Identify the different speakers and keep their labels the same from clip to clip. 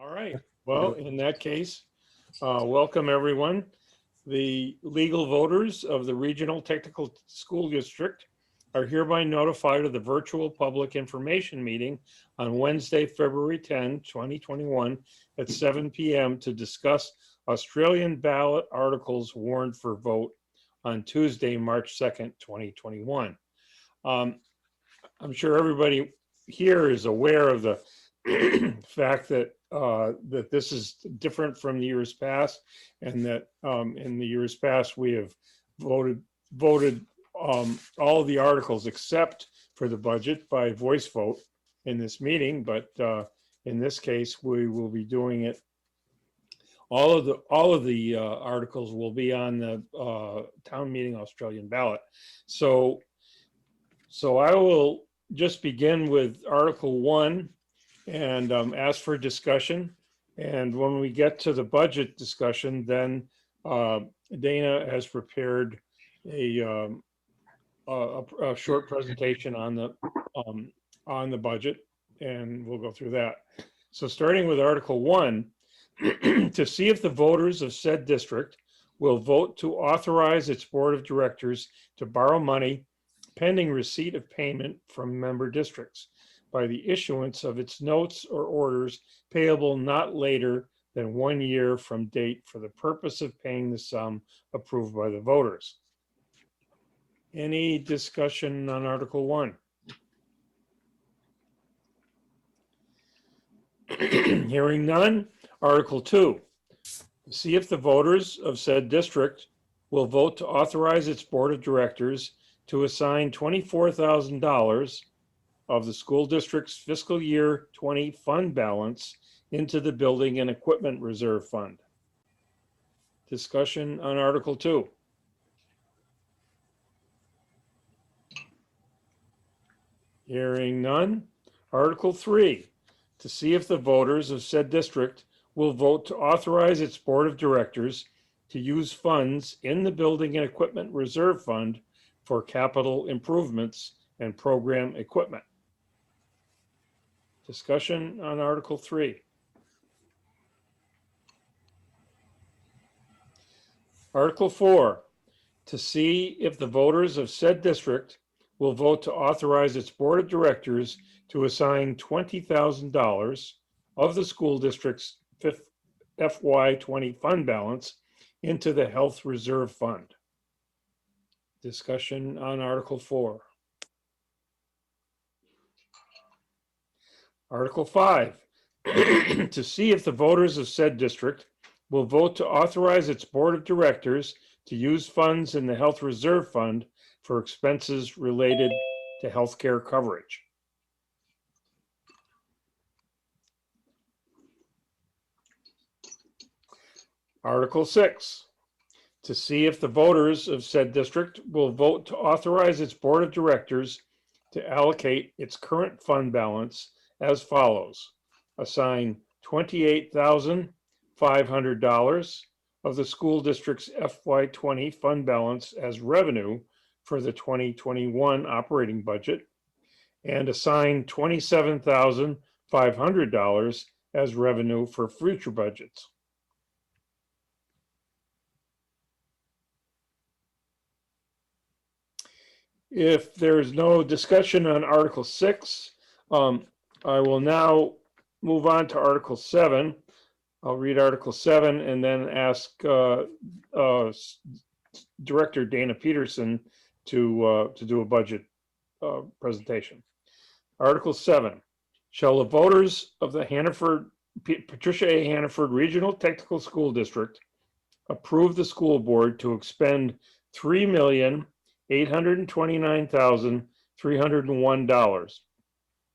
Speaker 1: All right. Well, in that case, welcome everyone. The legal voters of the Regional Technical School District are hereby notified of the virtual public information meeting on Wednesday, February 10, 2021 at 7 p.m. to discuss Australian ballot articles warned for vote on Tuesday, March 2nd, 2021. I'm sure everybody here is aware of the fact that that this is different from the years past, and that in the years past we have voted all of the articles except for the budget by voice vote in this meeting. But in this case, we will be doing it. All of the articles will be on the town meeting Australian ballot. So I will just begin with Article 1 and ask for discussion. And when we get to the budget discussion, then Dana has prepared a short presentation on the budget, and we'll go through that. So starting with Article 1, to see if the voters of said district will vote to authorize its board of directors to borrow money pending receipt of payment from member districts by the issuance of its notes or orders payable not later than 1 year from date for the purpose of paying the sum approved by the voters. Any discussion on Article 1? Hearing none. Article 2, see if the voters of said district will vote to authorize its board of directors to assign $24,000 of the school district's fiscal year 20 fund balance into the building and equipment reserve fund. Discussion on Article 2. Hearing none. Article 3, to see if the voters of said district will vote to authorize its board of directors to use funds in the building and equipment reserve fund for capital improvements and program equipment. Discussion on Article 3. Article 4, to see if the voters of said district will vote to authorize its board of directors to assign $20,000 of the school district's FY20 fund balance into the health reserve fund. Discussion on Article 4. Article 5, to see if the voters of said district will vote to authorize its board of directors to use funds in the health reserve fund for expenses related to healthcare coverage. Article 6, to see if the voters of said district will vote to authorize its board of directors to allocate its current fund balance as follows: assign $28,500 of the school district's FY20 fund balance as revenue for the 2021 operating budget, and assign $27,500 as revenue for future budgets. If there's no discussion on Article 6, I will now move on to Article 7. I'll read Article 7 and then ask Director Dana Peterson to do a budget presentation. Article 7, shall the voters of the Hannaford, Patricia A. Hannaford Regional Technical School District approve the school board to expend $3,829,301,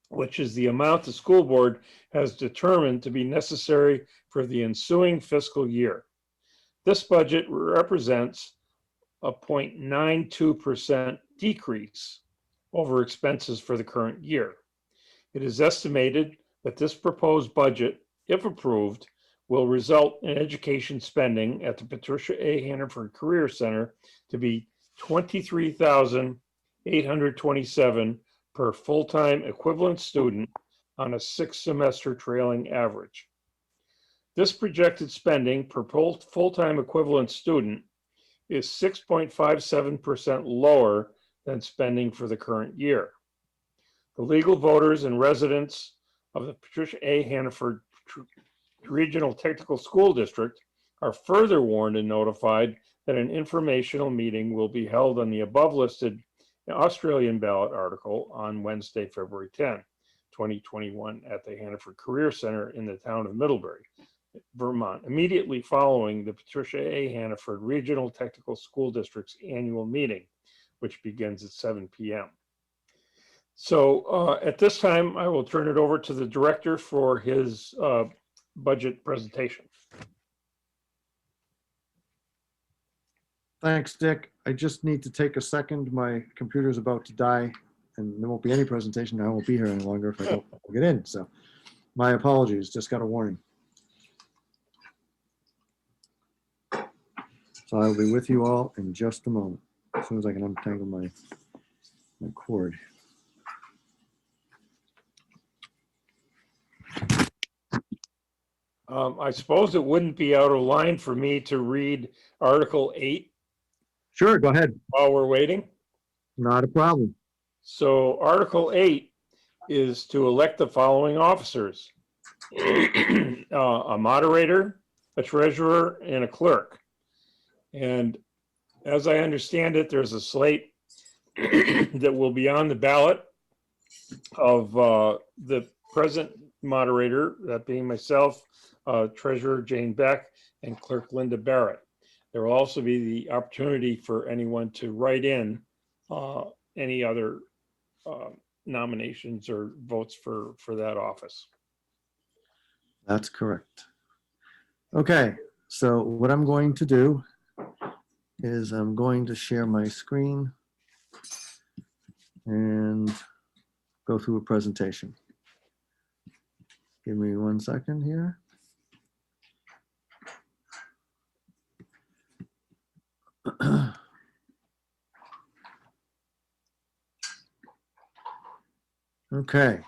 Speaker 1: which is the amount the school board has determined to be necessary for the ensuing fiscal year. This budget represents a 0.92% decrease over expenses for the current year. It is estimated that this proposed budget, if approved, will result in education spending at the Patricia A. Hannaford Career Center to be $23,827 per full-time equivalent student on a 6-semester trailing average. This projected spending per full-time equivalent student is 6.57% lower than spending for the current year. The legal voters and residents of the Patricia A. Hannaford Regional Technical School District are further warned and notified that an informational meeting will be held on the above listed Australian ballot article on Wednesday, February 10, 2021 at the Hannaford Career Center in the town of Middlebury, Vermont, immediately following the Patricia A. Hannaford Regional Technical School District's annual meeting, which begins at 7 p.m. So at this time, I will turn it over to the director for his budget presentation.
Speaker 2: Thanks, Dick. I just need to take a second. My computer's about to die and there won't be any presentation. I won't be here any longer if I don't get in. So my apologies, just got a warning. So I'll be with you all in just a moment, as soon as I can untangle my cord.
Speaker 1: I suppose it wouldn't be out of line for me to read Article 8
Speaker 2: Sure, go ahead.
Speaker 1: while we're waiting.
Speaker 2: Not a problem.
Speaker 1: So Article 8 is to elect the following officers: a moderator, a treasurer, and a clerk. And as I understand it, there's a slate that will be on the ballot of the present moderator, that being myself, treasurer Jane Beck, and clerk Linda Barrett. There will also be the opportunity for anyone to write in any other nominations or votes for that office.
Speaker 2: That's correct. Okay, so what I'm going to do is I'm going to share my screen and go through a presentation. Give me 1 second here. Okay,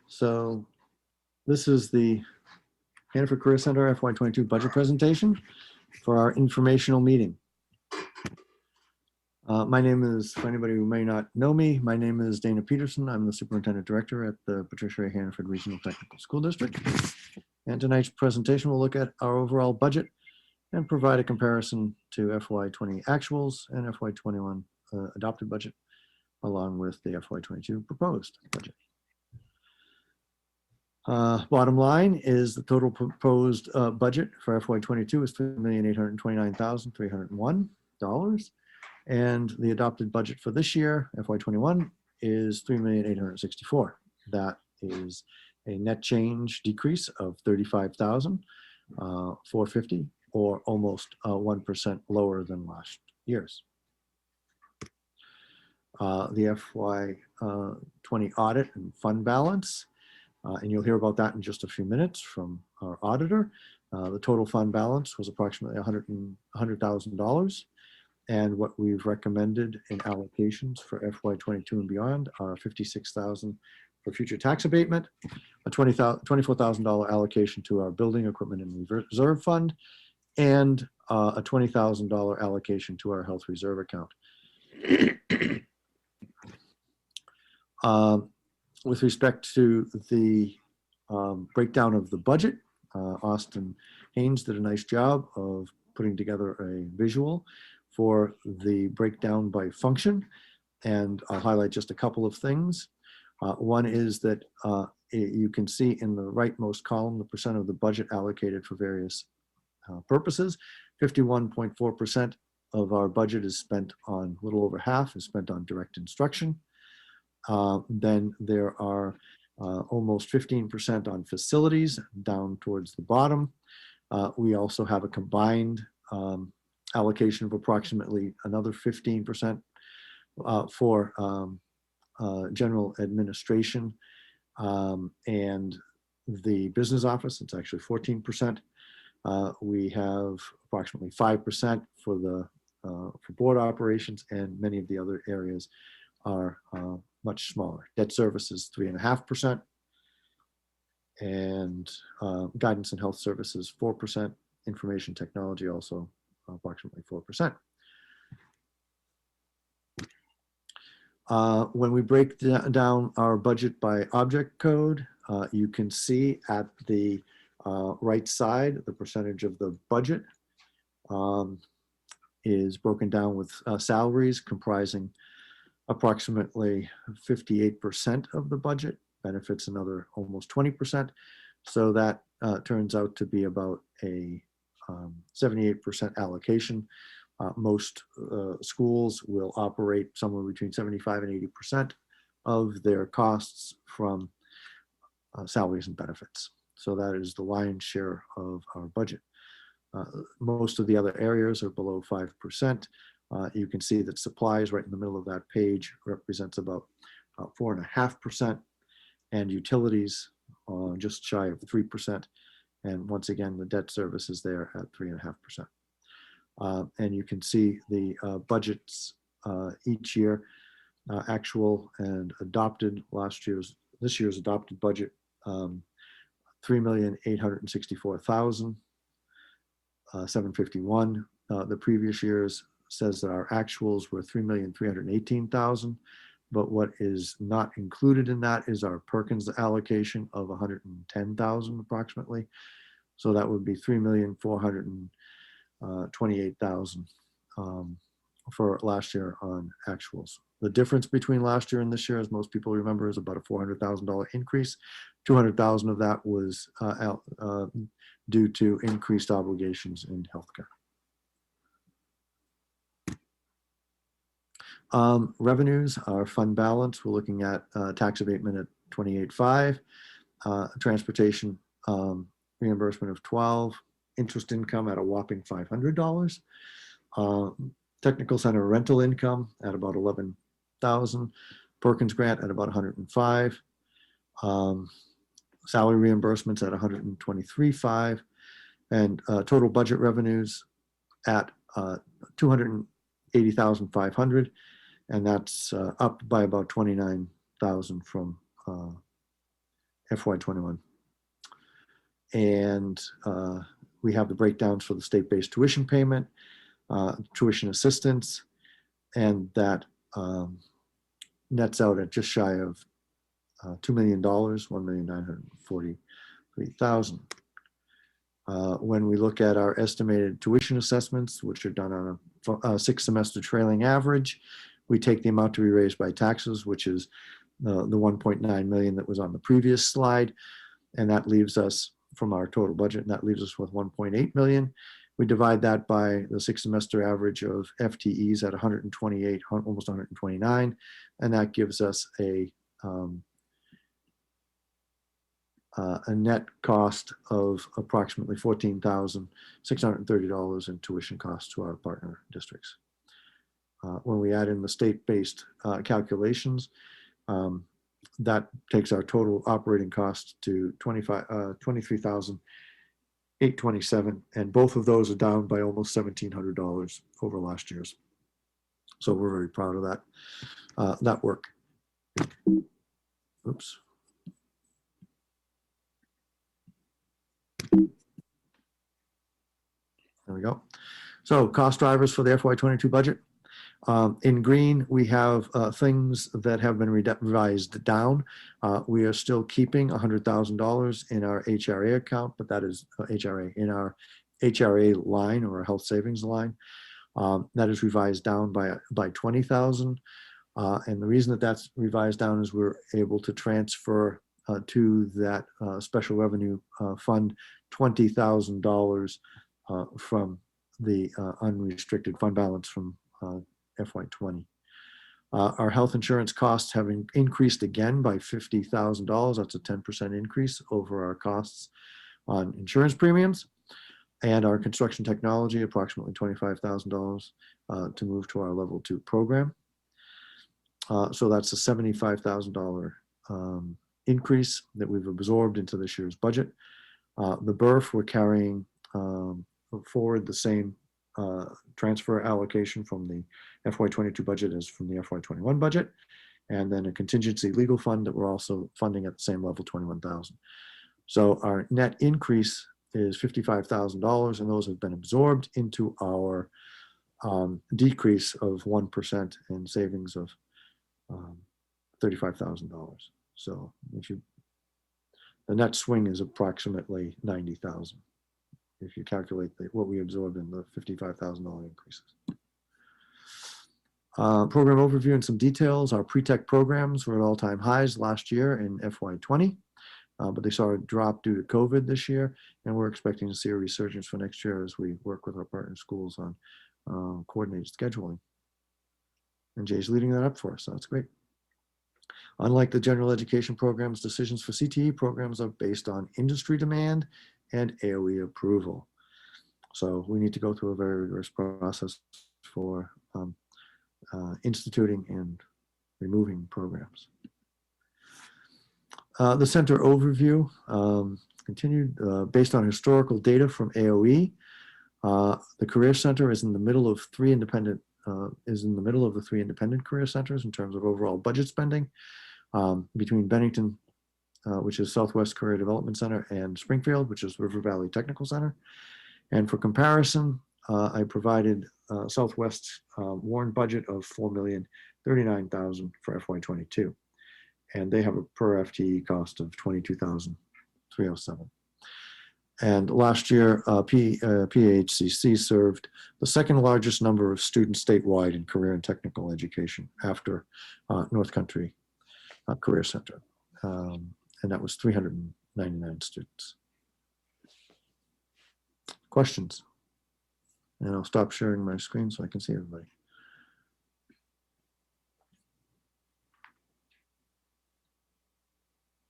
Speaker 2: so this is the Hannaford Career Center FY22 budget presentation for our informational meeting. My name is, for anybody who may not know me, my name is Dana Peterson. I'm the Superintendent Director at the Patricia A. Hannaford Regional Technical School District. And tonight's presentation will look at our overall budget and provide a comparison to FY20 actuals and FY21 adopted budget, along with the FY22 proposed budget. Bottom line is the total proposed budget for FY22 is $3,829,301. And the adopted budget for this year, FY21, is $3,864,000. That is a net change decrease of $35,450, or almost 1% lower than last year's. The FY20 audit and fund balance, and you'll hear about that in just a few minutes from our auditor. The total fund balance was approximately $100,000. And what we've recommended in allocations for FY22 and beyond are $56,000 for future tax abatement, a $24,000 allocation to our building equipment and reserve fund, and a $20,000 allocation to our health reserve account. With respect to the breakdown of the budget, Austin Haynes did a nice job of putting together a visual for the breakdown by function, and I'll highlight just a couple of things. One is that you can see in the rightmost column the percent of the budget allocated for various purposes. 51.4% of our budget is spent on, a little over half is spent on direct instruction. Then there are almost 15% on facilities down towards the bottom. We also have a combined allocation of approximately another 15% for general administration and the business office. It's actually 14%. We have approximately 5% for the for board operations, and many of the other areas are much smaller. Debt service is 3.5%, and guidance and health services 4%, information technology also approximately 4%. When we break down our budget by object code, you can see at the right side, the percentage of the budget is broken down with salaries comprising approximately 58% of the budget, benefits another almost 20%. So that turns out to be about a 78% allocation. Most schools will operate somewhere between 75 and 80% of their costs from salaries and benefits. So that is the lion's share of our budget. Most of the other areas are below 5%. You can see that supplies right in the middle of that page represents about 4.5%, and utilities just shy of 3%. And once again, the debt service is there at 3.5%. And you can see the budgets each year, actual and adopted. This year's adopted budget, 3,864,751. The previous year's says that our actuals were 3,318,000, but what is not included in that is our Perkins allocation of 110,000 approximately. So that would be 3,428,000 for last year on actuals. The difference between last year and this year, as most people remember, is about a $400,000 increase. 200,000 of that was due to increased obligations in healthcare. Revenues, our fund balance, we're looking at tax abatement at 28.5, transportation reimbursement of 12, interest income at a whopping $500, technical center rental income at about 11,000, Perkins grant at about 105, salary reimbursements at 123.5, and total budget revenues at 280,500, and that's up by about 29,000 from FY21. And we have the breakdowns for the state-based tuition payment, tuition assistance, and that nets out at just shy of $2 million, $1,943,000. When we look at our estimated tuition assessments, which are done on a 6-semester trailing average, we take the amount to be raised by taxes, which is the 1.9 million that was on the previous slide, and that leaves us from our total budget, and that leaves us with 1.8 million. We divide that by the 6-semester average of FTEs at 128, almost 129, and that gives us a net cost of approximately $14,630 in tuition costs to our partner districts. When we add in the state-based calculations, that takes our total operating costs to $23,827, and both of those are down by almost $1,700 over last year's. So we're very proud of that work. Oops. There we go. So cost drivers for the FY22 budget. In green, we have things that have been revised down. We are still keeping $100,000 in our HRA account, but that is HRA in our HRA line or our health savings line. That is revised down by 20,000. And the reason that that's revised down is we're able to transfer to that special revenue fund $20,000 from the unrestricted fund balance from FY20. Our health insurance costs have increased again by $50,000. That's a 10% increase over our costs on insurance premiums. And our construction technology, approximately $25,000 to move to our level 2 program. So that's a $75,000 increase that we've absorbed into this year's budget. The BRF, we're carrying forward the same transfer allocation from the FY22 budget as from the FY21 budget, and then a contingency legal fund that we're also funding at the same level, 21,000. So our net increase is $55,000, and those have been absorbed into our decrease of 1% and savings of $35,000. So the net swing is approximately 90,000 if you calculate what we absorbed in the $55,000 increases. Program overview and some details. Our pre-tech programs were at all-time highs last year in FY20, but they saw a drop due to COVID this year, and we're expecting to see a resurgence for next year as we work with our partner schools on coordinated scheduling. And Jay's leading that up for us, so that's great. Unlike the general education programs, decisions for CTE programs are based on industry demand and AOE approval. So we need to go through a very rigorous process for instituting and removing programs. The center overview continued based on historical data from AOE. The Career Center is in the middle of the three independent career centers in terms of overall budget spending between Bennington, which is Southwest Career Development Center, and Springfield, which is River Valley Technical Center. And for comparison, I provided Southwest's warrant budget of $4,039,000 for FY22, and they have a per FTE cost of $22,307. And last year, PAHRTSD served the second largest number of students statewide in career and technical education after North Country Career Center, and that was 399 students. Questions? And I'll stop sharing my screen so I can see everybody.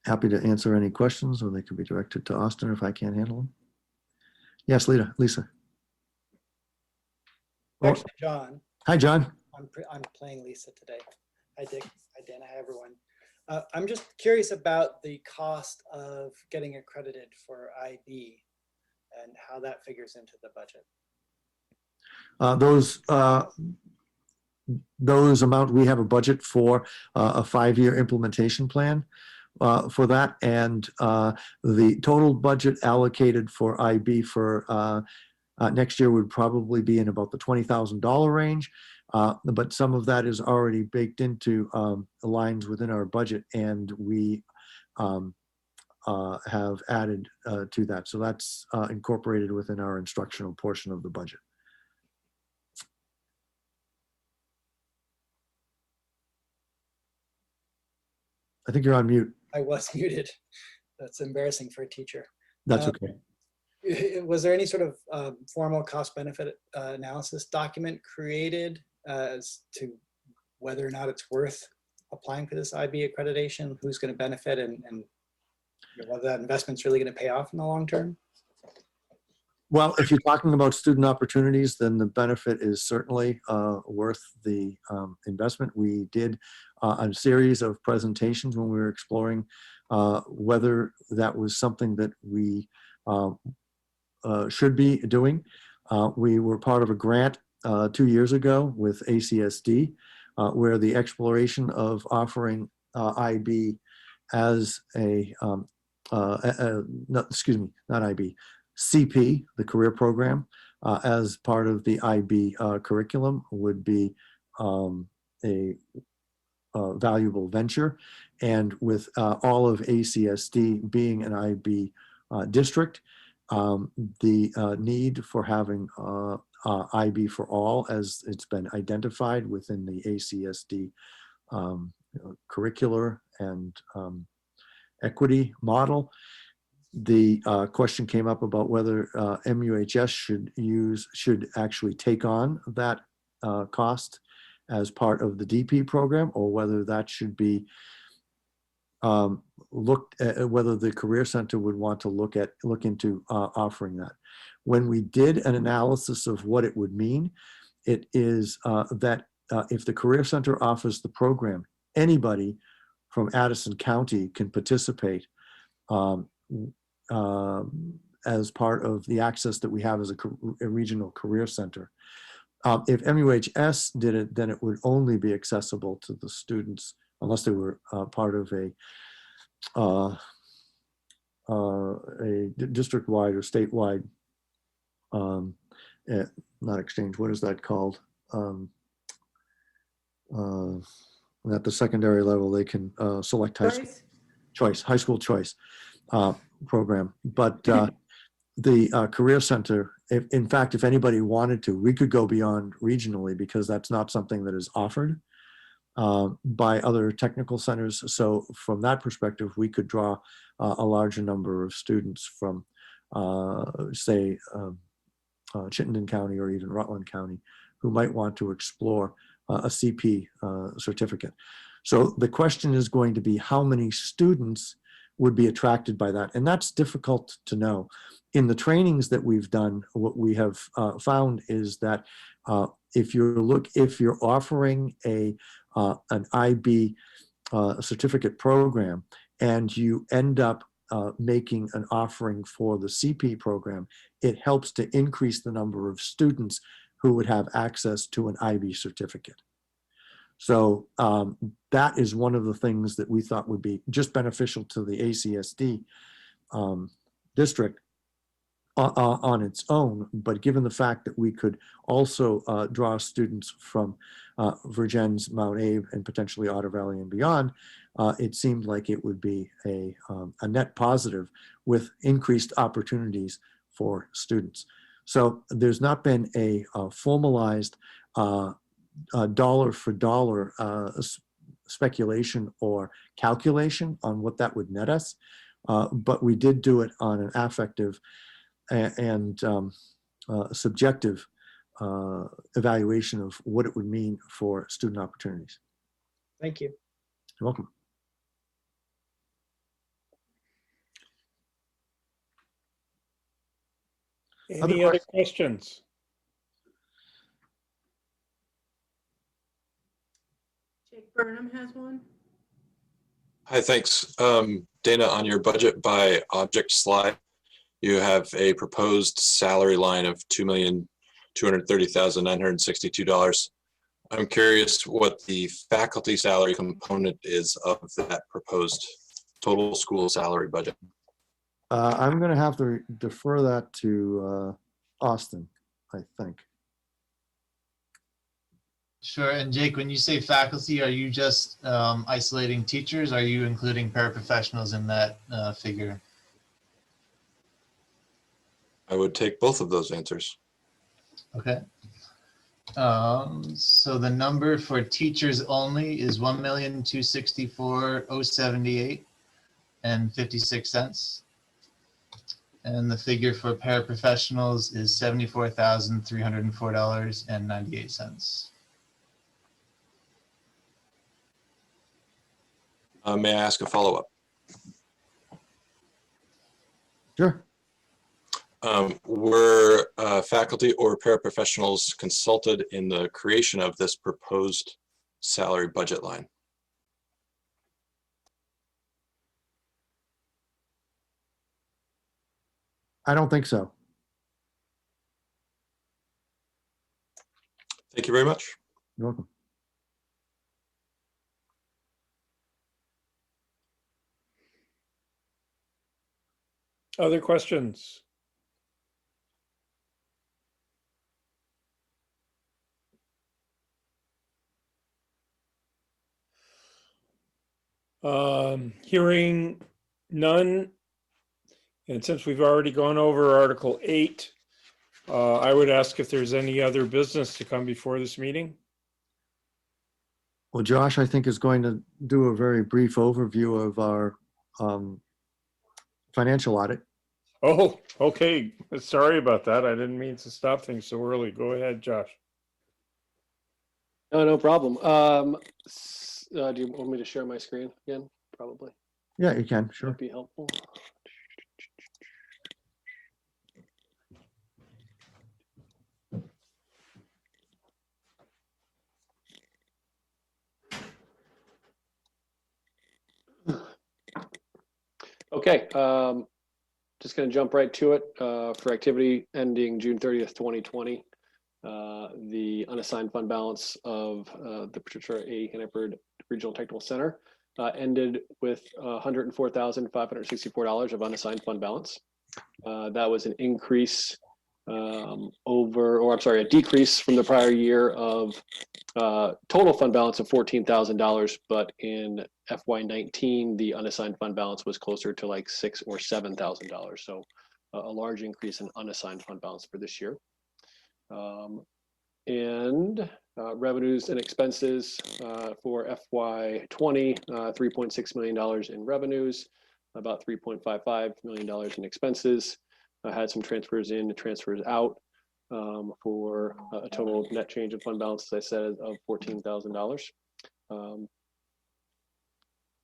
Speaker 2: Happy to answer any questions, or they could be directed to Austin if I can't handle them. Yes, Lisa.
Speaker 3: Actually, John.
Speaker 2: Hi, John.
Speaker 3: I'm playing Lisa today. Hi, Dick. Hi, Dan. Hi, everyone. I'm just curious about the cost of getting accredited for IB and how that figures into the budget.
Speaker 2: Those amount, we have a budget for a 5-year implementation plan for that, and the total budget allocated for IB for next year would probably be in about the $20,000 range, but some of that is already baked into lines within our budget, and we have added to that. So that's incorporated within our instructional portion of the budget. I think you're on mute.
Speaker 3: I was muted. That's embarrassing for a teacher.
Speaker 2: That's okay.
Speaker 3: Was there any sort of formal cost benefit analysis document created as to whether or not it's worth applying for this IB accreditation, who's going to benefit, and whether that investment's really going to pay off in the long term?
Speaker 2: Well, if you're talking about student opportunities, then the benefit is certainly worth the investment. We did a series of presentations when we were exploring whether that was something that we should be doing. We were part of a grant 2 years ago with ACSD, where the exploration of offering IB as not IB, CP, the career program, as part of the IB curriculum would be a valuable venture. And with all of ACSD being an IB district, the need for having IB for all, as it's been identified within the ACSD curricular and equity model. The question came up about whether MUHS should actually take on that cost as part of the DP program, or whether that should be looked at, whether the Career Center would want to look into offering that. When we did an analysis of what it would mean, it is that if the Career Center offers the program, anybody from Addison County can participate as part of the access that we have as a regional career center. If MUHS did it, then it would only be accessible to the students unless they were part of district-wide or statewide, not exchange, what is that called? At the secondary level, they can select high school choice program. But the Career Center, in fact, if anybody wanted to, we could go beyond regionally because that's not something that is offered by other technical centers. So from that perspective, we could draw a larger number of students from, say, Chittenden County or even Rutland County who might want to explore a CP certificate. So the question is going to be how many students would be attracted by that. And that's difficult to know. In the trainings that we've done, what we have found is that if you're offering an IB certificate program and you end up making an offering for the CP program, it helps to increase the number of students who would have access to an IB certificate. So that is one of the things that we thought would be just beneficial to the ACSD district on its own. But given the fact that we could also draw students from Virgins, Mount Abe, and potentially Otter Valley and beyond, it seemed like it would be a net positive with increased opportunities for students. So there's not been a formalized dollar for dollar speculation or calculation on what that would net us, but we did do it on an affective and subjective evaluation of what it would mean for student opportunities.
Speaker 3: Thank you.
Speaker 2: You're welcome.
Speaker 1: Any other questions?
Speaker 4: Jake Burnham has one.
Speaker 5: Hi, thanks. Dana, on your budget by object slide, you have a proposed salary line of $2,230,962. I'm curious what the faculty salary component is of that proposed total school salary budget.
Speaker 2: I'm going to have to defer that to Austin, I think.
Speaker 6: Sure. And Jake, when you say faculty, are you just isolating teachers? Are you including paraprofessionals in that figure?
Speaker 5: I would take both of those answers.
Speaker 6: Okay. So the number for teachers only is $1,264,078 and 56 cents. And the figure for paraprofessionals is $74,304.98.
Speaker 5: May I ask a follow-up?
Speaker 2: Sure.
Speaker 5: Were faculty or paraprofessionals consulted in the creation of this proposed salary budget line?
Speaker 2: I don't think so.
Speaker 5: Thank you very much.
Speaker 2: You're welcome.
Speaker 1: Other questions? Hearing none, and since we've already gone over Article 8, I would ask if there's any other business to come before this meeting.
Speaker 2: Well, Josh, I think, is going to do a very brief overview of our financial audit.
Speaker 1: Oh, okay. Sorry about that. I didn't mean to stop things so early. Go ahead, Josh.
Speaker 7: No problem. Do you want me to share my screen again? Probably.
Speaker 2: Yeah, you can, sure.
Speaker 7: That'd be helpful. Okay, just going to jump right to it. For activity ending June 30th, 2020, the unassigned fund balance of the Patricia A. Hannaford Regional Technical Center ended with $104,564 of unassigned fund balance. That was an increase a decrease from the prior year of total fund balance of $14,000, but in FY19, the unassigned fund balance was closer to like $6,000 or $7,000. So a large increase in unassigned fund balance for this year. Revenues and expenses for FY20, $3.6 million in revenues, about $3.55 million in expenses. I had some transfers in and transfers out for a total net change of fund balance, as I said, of $14,000.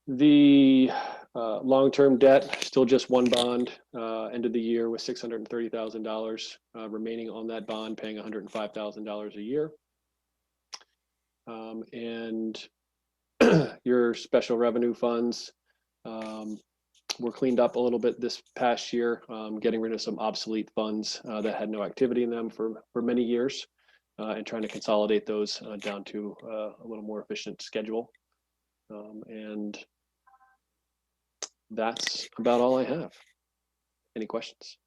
Speaker 7: The long-term debt, still just one bond, ended the year with $630,000 remaining on that bond, paying $105,000 a year. And your special revenue funds were cleaned up a little bit this past year, getting rid of some obsolete funds that had no activity in them for many years, and trying to consolidate those down to a little more efficient schedule. And that's about all I have. Any questions?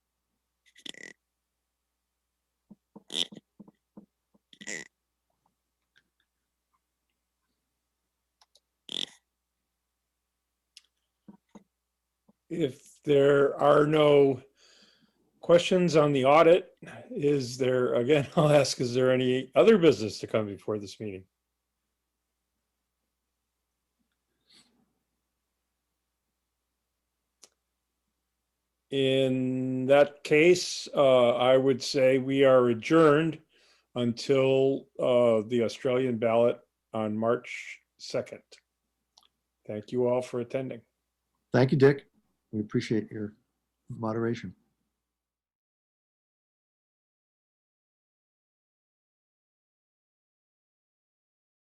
Speaker 1: If there are no questions on the audit, is there, again, I'll ask, is there any other business to come before this meeting? In that case, I would say we are adjourned until the Australian ballot on March 2nd. Thank you all for attending.
Speaker 2: Thank you, Dick. We appreciate your moderation.